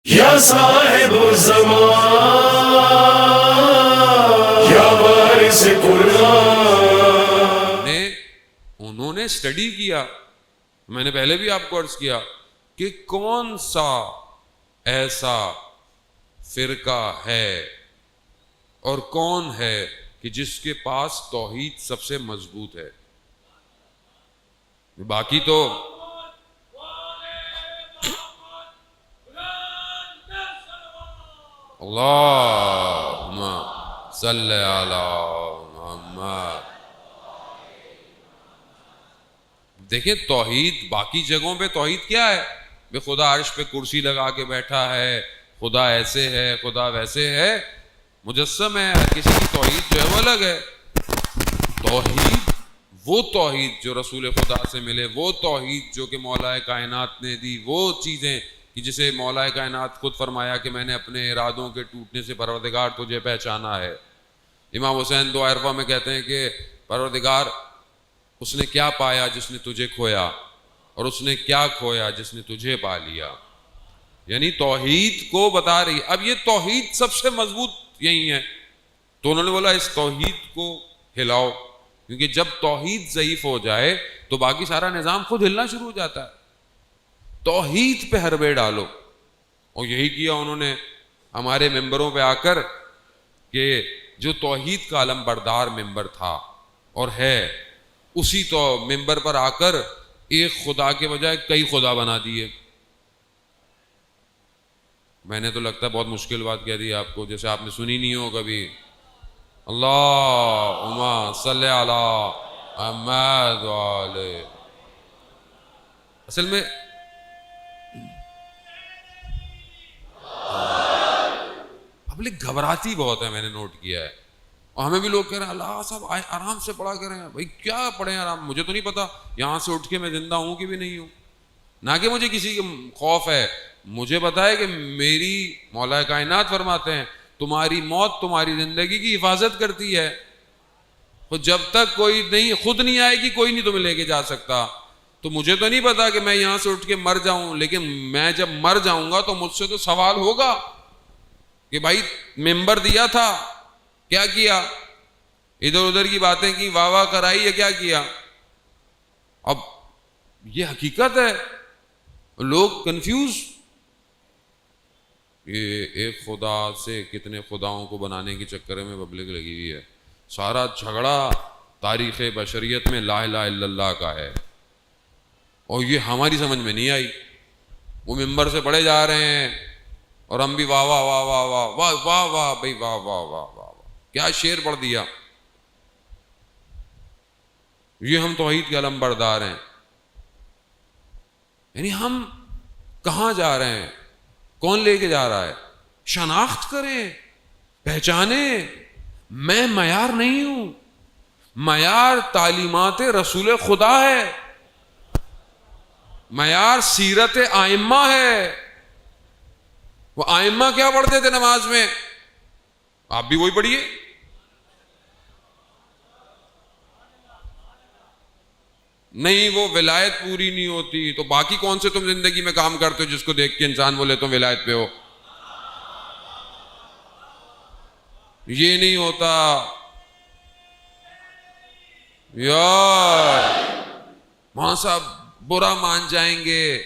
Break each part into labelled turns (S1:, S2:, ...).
S1: یا صاحب الزمان یا وارث قرآن.
S2: انہوں نے اسٹڈی کیا، میں نے پہلے بھی آپ کو عرض کیا کہ کون سا ایسا فرقہ ہے اور کون ہے کہ جس کے پاس توحید سب سے مضبوط ہے. باقی تو اللہم صلی علی محمد. دیکھیں توحید باقی جگہوں پہ توحید کیا ہے؟ بے خدا عرش پہ کرسی لگا کے بیٹھا ہے، خدا ایسے ہے، خدا ویسے ہے، مجسم ہے، ہر کسی کی توحید جو ہے وہ الگ ہے. توحید وہ توحید جو رسول خدا سے ملے، وہ توحید جو کہ مولا کائنات نے دی، وہ چیزیں کہ جسے مولا کائنات خود فرمایا کہ میں نے اپنے ارادوں کے ٹوٹنے سے پروردگار تجھے پہچانا ہے. امام حسین دعا عرفہ میں کہتے ہیں کہ پروردگار اس نے کیا پایا جس نے تجھے کھویا، اور اس نے کیا کھویا جس نے تجھے پا لیا. یعنی توحید کو بتا رہی. اب یہ توحید سب سے مضبوط یہی ہے، تو انہوں نے بولا اس توحید کو ہلاؤ، کیونکہ جب توحید ضعیف ہو جائے تو باقی سارا نظام خود ہلنا شروع ہو جاتا ہے. توحید پہ حربے ڈالو، اور یہی کیا انہوں نے ہمارے ممبروں پہ آ کر کہ جو توحید کا علم بردار ممبر تھا اور ہے، اسی تو ممبر پر آ کر ایک خدا کے بجائے کئی خدا بنا دیے. میں نے تو لگتا ہے بہت مشکل بات کہہ دی آپ کو، جیسے آپ نے سنی نہیں ہو کبھی. اللہم صلی علی محمد وعلی. اصل میں پبلک گھبراتی بہت ہے، میں نے نوٹ کیا ہے. اور ہمیں بھی لوگ کہہ رہے ہیں اللہ صاحب آرام سے پڑھا کریں. بھائی کیا پڑھیں آرام؟ مجھے تو نہیں پتا یہاں سے اٹھ کے میں زندہ ہوں کہ بھی نہیں ہوں. نہ کہ مجھے کسی کے خوف ہے، مجھے پتا ہے کہ میری مولا کائنات فرماتے ہیں تمہاری موت تمہاری زندگی کی حفاظت کرتی ہے. تو جب تک کوئی نہیں خود نہیں آئے گی کوئی نہیں تمہیں لے کے جا سکتا. تو مجھے تو نہیں پتا کہ میں یہاں سے اٹھ کے مر جاؤں، لیکن میں جب مر جاؤں گا تو مجھ سے تو سوال ہوگا کہ بھائی ممبر دیا تھا، کیا کیا؟ ادھر ادھر کی باتیں کی، واہ واہ کرائی، یا کیا کیا؟ اب یہ حقیقت ہے. لوگ کنفیوز، یہ ایک خدا سے کتنے خداؤں کو بنانے کے چکر میں پبلک لگی ہوئی ہے. سارا جھگڑا تاریخ بشریت میں لا الہ الا اللہ کا ہے، اور یہ ہماری سمجھ میں نہیں آئی. وہ ممبر سے پڑھے جا رہے ہیں اور ہم بھی واہ واہ واہ واہ واہ واہ واہ واہ بھائی واہ واہ واہ واہ، کیا شعر پڑھ دیا. یہ ہم توحید کے علم بردار ہیں. یعنی ہم کہاں جا رہے ہیں؟ کون لے کے جا رہا ہے؟ شناخت کریں، پہچانیں. میں معیار نہیں ہوں، معیار تعلیمات رسول خدا ہے، معیار سیرت آئمہ ہے. وہ آئمہ کیا پڑھتے تھے نماز میں؟ آپ بھی وہی پڑھیے. نہیں وہ ولایت پوری نہیں ہوتی تو باقی کون سے تم زندگی میں کام کرتے ہو جس کو دیکھ کے انسان بولے تم ولایت پہ ہو؟ یہ نہیں ہوتا یار. وہاں صاحب برا مان جائیں گے.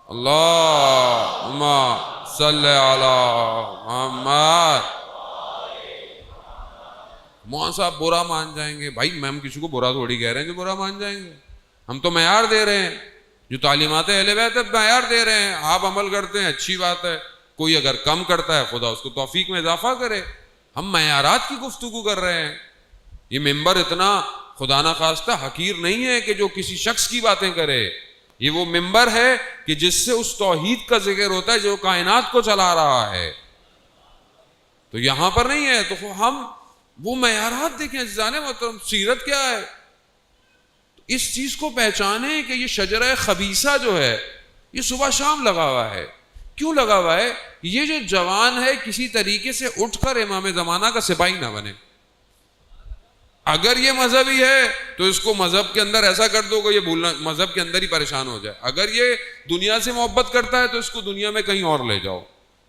S2: اللہم صلی علی محمد. مولانا صاحب برا مان جائیں گے. بھائی ہم کسی کو برا تھوڑی کہہ رہے ہیں جو برا مان جائیں گے. ہم تو معیار دے رہے ہیں، جو تعلیمات اہل بیت ہے معیار دے رہے ہیں. آپ عمل کرتے ہیں اچھی بات ہے، کوئی اگر کم کرتا ہے خدا اس کو توفیق میں اضافہ کرے. ہم معیارات کی گفتگو کر رہے ہیں. یہ ممبر اتنا خدا نہ خواستہ حقیر نہیں ہے کہ جو کسی شخص کی باتیں کرے. یہ وہ ممبر ہے کہ جس سے اس توحید کا ذکر ہوتا ہے جو کائنات کو چلا رہا ہے. تو یہاں پر نہیں ہے. تو ہم وہ معیارات دیکھیں عزیزان محترم. سیرت کیا ہے؟ اس چیز کو پہچانیں کہ یہ شجرہ خبیثہ جو ہے یہ صبح شام لگا ہوا ہے. کیوں لگا ہوا ہے؟ یہ جو جوان ہے کسی طریقے سے اٹھ کر امام زمانہ کا سپاہی نہ بنے. اگر یہ مذہبی ہے تو اس کو مذہب کے اندر ایسا کر دو کہ یہ بھولنا مذہب کے اندر ہی پریشان ہو جائے. اگر یہ دنیا سے محبت کرتا ہے تو اس کو دنیا میں کہیں اور لے جاؤ.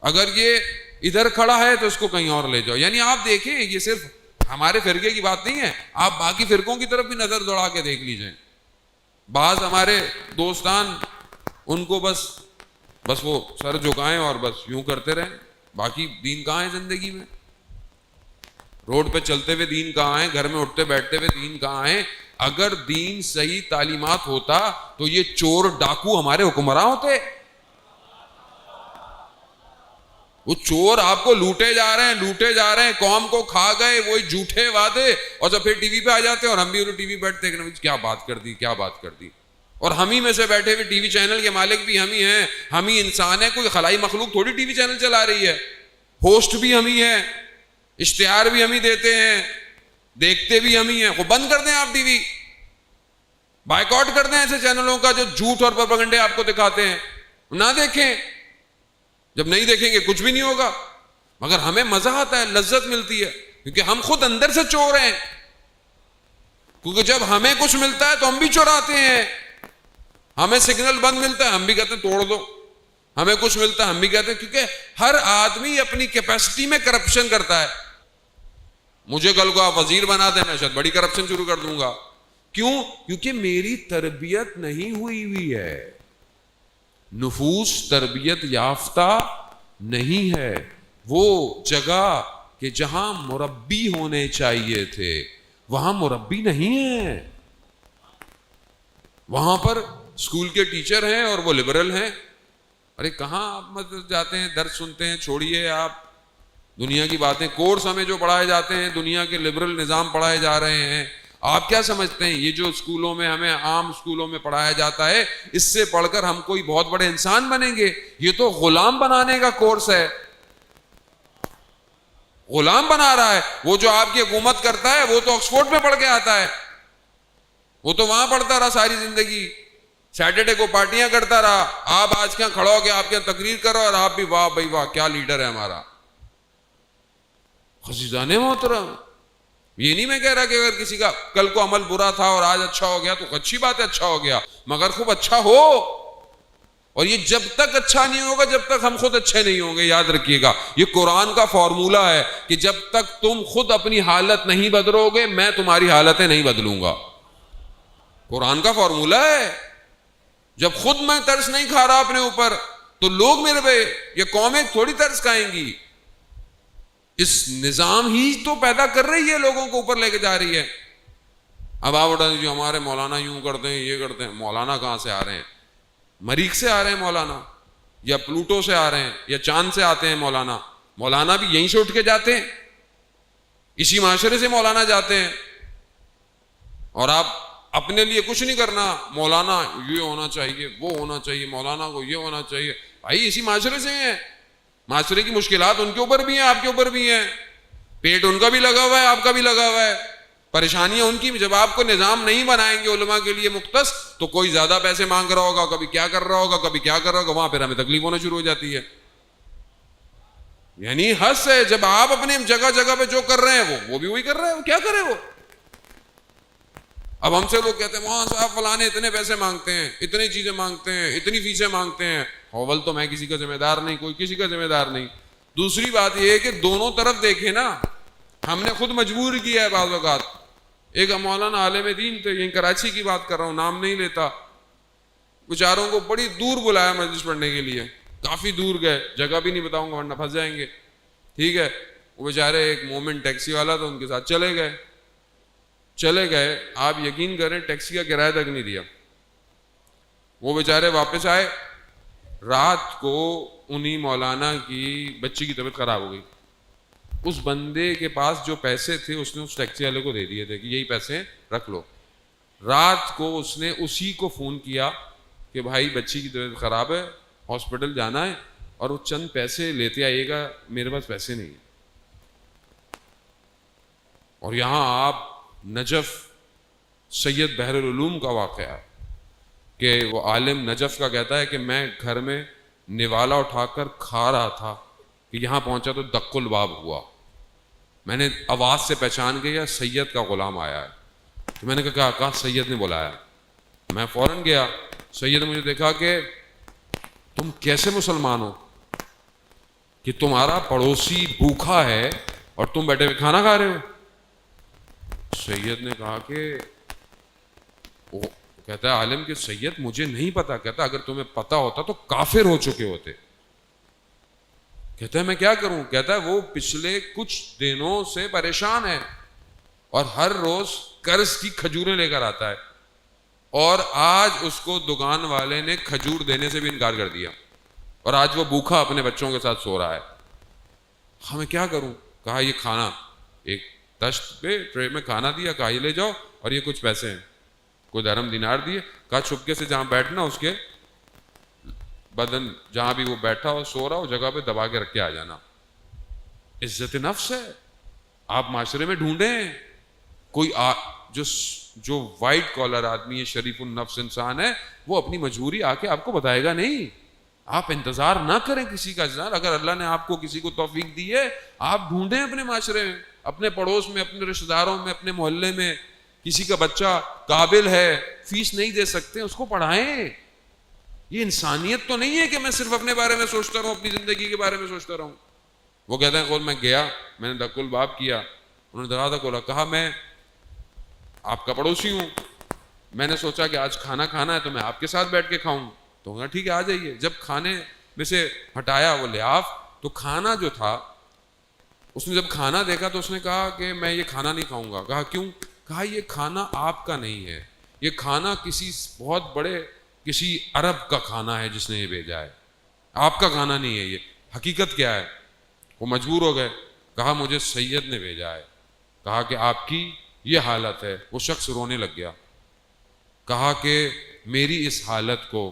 S2: اگر یہ ادھر کھڑا ہے تو اس کو کہیں اور لے جاؤ. یعنی آپ دیکھیں یہ صرف ہمارے فرقے کی بات نہیں ہے, آپ باقی فرقوں کی طرف بھی نظر دوڑا کے دیکھ لیجئے. بعض ہمارے دوستان ان کو بس وہ سر جھکائیں اور بس یوں کرتے رہیں, باقی دین کہاں ہے زندگی میں؟ روڈ پہ چلتے ہوئے دین کہاں ہے؟ گھر میں اٹھتے بیٹھتے ہوئے دین کہاں ہے؟ اگر دین صحیح تعلیمات ہوتا تو یہ چور ڈاکو ہمارے حکمراں ہوتے. وہ چور آپ کو لوٹے جا رہے ہیں, قوم کو کھا گئے, وہی جھوٹے وعدے, اور جب پھر ٹی وی پہ آ جاتے ہیں اور ہم بھی ٹی وی بیٹھتے ہیں کیا بات کر دی. اور ہم ہی میں سے بیٹھے ہوئے ٹی وی چینل کے مالک بھی ہم ہی ہیں, ہم ہی انسان ہیں, کوئی خلائی مخلوق تھوڑی ٹی وی چینل چلا رہی ہے. ہوسٹ بھی ہم ہی ہیں, اشتہار بھی ہم ہی دیتے ہیں, دیکھتے بھی ہم ہی ہیں. وہ بند کر دیں آپ ٹی وی, بائیکاٹ کر دیں ایسے چینلوں کا جو جھوٹ اور پروپیگنڈے آپ کو دکھاتے ہیں, نہ دیکھیں. جب نہیں دیکھیں گے کچھ بھی نہیں ہوگا. مگر ہمیں مزہ آتا ہے, لذت ملتی ہے, کیونکہ ہم خود اندر سے چور ہیں. کیونکہ جب ہمیں کچھ ملتا ہے تو ہم بھی چوراتے ہیں. ہمیں سگنل بند ملتا ہے ہم بھی کہتے ہیں توڑ دو, ہمیں کچھ ملتا ہے ہم بھی کہتے ہیں, کیونکہ ہر آدمی اپنی کیپیسٹی میں کرپشن کرتا ہے. مجھے کل کو آپ وزیر بنا دیں, میں شاید بڑی کرپشن شروع کر دوں گا. کیوں؟ کیونکہ میری تربیت نہیں ہوئی ہے, نفوس تربیت یافتہ نہیں ہے. وہ جگہ کہ جہاں مربی ہونے چاہیے تھے وہاں مربی نہیں ہے. وہاں پر اسکول کے ٹیچر ہیں اور وہ لبرل ہیں. ارے کہاں آپ مدد جاتے ہیں, درس سنتے ہیں, چھوڑیے آپ دنیا کی باتیں. کورس ہمیں جو پڑھائے جاتے ہیں دنیا کے لبرل نظام پڑھائے جا رہے ہیں. آپ کیا سمجھتے ہیں یہ جو اسکولوں میں ہمیں عام اسکولوں میں پڑھایا جاتا ہے اس سے پڑھ کر ہم کوئی بہت بڑے انسان بنیں گے؟ یہ تو غلام بنانے کا کورس ہے, غلام بنا رہا ہے. وہ جو آپ کی حکومت کرتا ہے وہ تو آکسفورڈ میں پڑھ کے آتا ہے, وہ تو وہاں پڑھتا رہا ساری زندگی, سیٹرڈے کو پارٹیاں کرتا رہا. آپ آج کیا کھڑا ہو کے آپ کیا تقریر کرو اور آپ بھی واہ بھائی واہ کیا لیڈر ہے ہمارا. عزیزان محترم, یہ نہیں میں کہہ رہا کہ اگر کسی کا کل کو عمل برا تھا اور آج اچھا ہو گیا تو اچھی بات ہے, اچھا ہو گیا, مگر خوب اچھا ہو. اور یہ جب تک اچھا نہیں ہوگا جب تک ہم خود اچھے نہیں ہوں گے. یاد رکھیے گا یہ قرآن کا فارمولہ ہے کہ جب تک تم خود اپنی حالت نہیں بدلو گے میں تمہاری حالتیں نہیں بدلوں گا. قرآن کا فارمولہ ہے. جب خود میں ترس نہیں کھا رہا اپنے اوپر تو لوگ میرے پہ, یہ قومیں تھوڑی ترس کھائیں گی. اس نظام ہی تو پیدا کر رہی ہے, لوگوں کو اوپر لے کے جا رہی ہے. اب آپ اٹھا دیجیے ہمارے مولانا یوں کرتے ہیں یہ کرتے ہیں. مولانا کہاں سے آ رہے ہیں؟ مریخ سے آ رہے ہیں مولانا, یا پلوٹو سے آ رہے ہیں, یا چاند سے آتے ہیں مولانا. مولانا بھی یہیں سے اٹھ کے جاتے ہیں, اسی معاشرے سے مولانا جاتے ہیں. اور آپ اپنے لیے کچھ نہیں کرنا, مولانا یہ ہونا چاہیے وہ ہونا چاہیے, مولانا کو یہ ہونا چاہیے. بھائی اسی معاشرے سے ہیں, معاشرے کی مشکلات ان کے اوپر بھی ہیں آپ کے اوپر بھی ہیں, پیٹ ان کا بھی لگا ہوا ہے آپ کا بھی لگا ہوا ہے, پریشانیاں ان کی. جب آپ کو نظام نہیں بنائیں گے علماء کے لیے مختص تو کوئی زیادہ پیسے مانگ رہا ہوگا, کبھی کیا کر رہا ہوگا, کبھی کیا کر رہا ہوگا, وہاں پھر ہمیں تکلیف ہونا شروع ہو جاتی ہے. یعنی حد ہے. جب آپ اپنے جگہ جگہ پہ جو کر رہے ہیں وہ بھی وہی کر رہے ہیں, وہ کیا کرے وہ. اب ہم سے لوگ کہتے ہیں وہاں صاحب فلانے اتنے پیسے مانگتے ہیں, اتنی چیزیں مانگتے ہیں, اتنی فیسیں مانگتے ہیں. اول تو میں کسی کا ذمہ دار نہیں, کوئی کسی کا ذمہ دار نہیں. دوسری بات یہ ہے کہ دونوں طرف دیکھیں نا, ہم نے خود مجبور کیا ہے بعض اوقات. ایک مولانا عالم دین تھے, یہیں کراچی کی بات کر رہا ہوں, نام نہیں لیتا, بیچاروں کو بڑی دور بلایا مجلس پڑھنے کے لیے, کافی دور گئے, جگہ بھی نہیں بتاؤں گا ورنہ پھنس جائیں گے. ٹھیک ہے, وہ بیچارے ایک مومنٹ ٹیکسی والا تھا, ان کے ساتھ چلے گئے. آپ یقین کریں ٹیکسی کا کرایہ تک نہیں دیا. وہ بیچارے واپس آئے, رات کو انہی مولانا کی بچی کی طبیعت خراب ہو گئی. اس بندے کے پاس جو پیسے تھے اس نے اس ٹیکسی والے کو دے دیے تھے کہ یہی پیسے رکھ لو. رات کو اس نے اسی کو فون کیا کہ بھائی بچی کی طبیعت خراب ہے, ہاسپٹل جانا ہے, اور وہ چند پیسے لیتے آئیے گا, میرے پاس پیسے نہیں ہیں. اور یہاں آپ نجف سید بحر العلوم کا واقعہ کہ وہ عالم نجف کا کہتا ہے کہ میں گھر میں نوالا اٹھا کر کھا رہا تھا کہ یہاں پہنچا تو دق الباب ہوا. میں نے آواز سے پہچان گیا سید کا غلام آیا ہے. تو میں نے کہا سید نے بلایا. میں فوراً گیا. سید نے مجھے دیکھا کہ تم کیسے مسلمان ہو کہ تمہارا پڑوسی بھوکا ہے اور تم بیٹھے ہوئے کھانا کھا رہے ہو. سید نے کہا کہ کہتا ہے عالم کہ سید مجھے نہیں پتا. کہتا اگر تمہیں پتا ہوتا تو کافر ہو چکے ہوتے. کہتا ہے میں کیا کروں. کہتا ہے وہ پچھلے کچھ دنوں سے پریشان ہے اور ہر روز قرض کی کھجوریں لے کر آتا ہے اور آج اس کو دکان والے نے کھجور دینے سے بھی انکار کر دیا اور آج وہ بھوکا اپنے بچوں کے ساتھ سو رہا ہے. ہاں میں کیا کروں. کہا یہ کھانا ایک تشت پہ ٹرے میں کھانا دیا. کہا یہ لے جاؤ اور یہ کچھ پیسے ہیں. کوئی درہم دینار دیے. کہا چھپکے سے جہاں بیٹھنا اس کے بدن جہاں بھی وہ بیٹھا ہو سو رہا ہو جگہ پہ دبا کے رکھ کے آ جانا. عزت نفس ہے. آپ معاشرے میں ڈھونڈیں کوئی جو وائٹ کالر آدمی ہے شریف النفس انسان ہے وہ اپنی مجبوری آ کے آپ کو بتائے گا نہیں. آپ انتظار نہ کریں کسی کا. اگر اللہ نے آپ کو کسی کو توفیق دی ہے آپ ڈھونڈیں اپنے معاشرے میں, اپنے پڑوس میں, اپنے رشتہ داروں میں, اپنے محلے میں. کسی کا بچہ قابل ہے فیس نہیں دے سکتے اس کو پڑھائیں. یہ انسانیت تو نہیں ہے کہ میں صرف اپنے بارے میں سوچتا رہوں, اپنی زندگی کے بارے میں سوچتا رہوں. وہ کہتے ہیں میں گیا, میں نے دکل باب کیا, انہوں نے دروازہ کھولا. کہا میں آپ کا پڑوسی ہوں, میں نے سوچا کہ آج کھانا کھانا ہے تو میں آپ کے ساتھ بیٹھ کے کھاؤں. تو کہا ٹھیک ہے آ جائیے. جب کھانے میں سے ہٹایا وہ لحاف تو کھانا جو تھا اس نے جب کھانا دیکھا تو اس نے کہا کہ میں یہ کھانا نہیں کھاؤں گا. کہا کیوں. کہا یہ کھانا آپ کا نہیں ہے, یہ کھانا کسی بہت بڑے کسی عرب کا کھانا ہے جس نے یہ بھیجا ہے, آپ کا کھانا نہیں ہے. یہ حقیقت کیا ہے. وہ مجبور ہو گئے. کہا مجھے سید نے بھیجا ہے. کہا کہ آپ کی یہ حالت ہے. وہ شخص رونے لگ گیا. کہا کہ میری اس حالت کو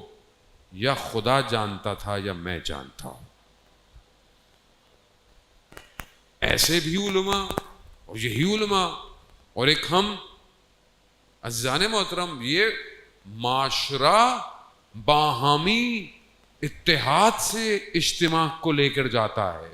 S2: یا خدا جانتا تھا یا میں جانتا ہوں. ایسے بھی علماء اور یہی علماء اور ایک ہم عزیزان محترم, یہ معاشرہ باہمی اتحاد سے اجتماع کو لے کر جاتا ہے.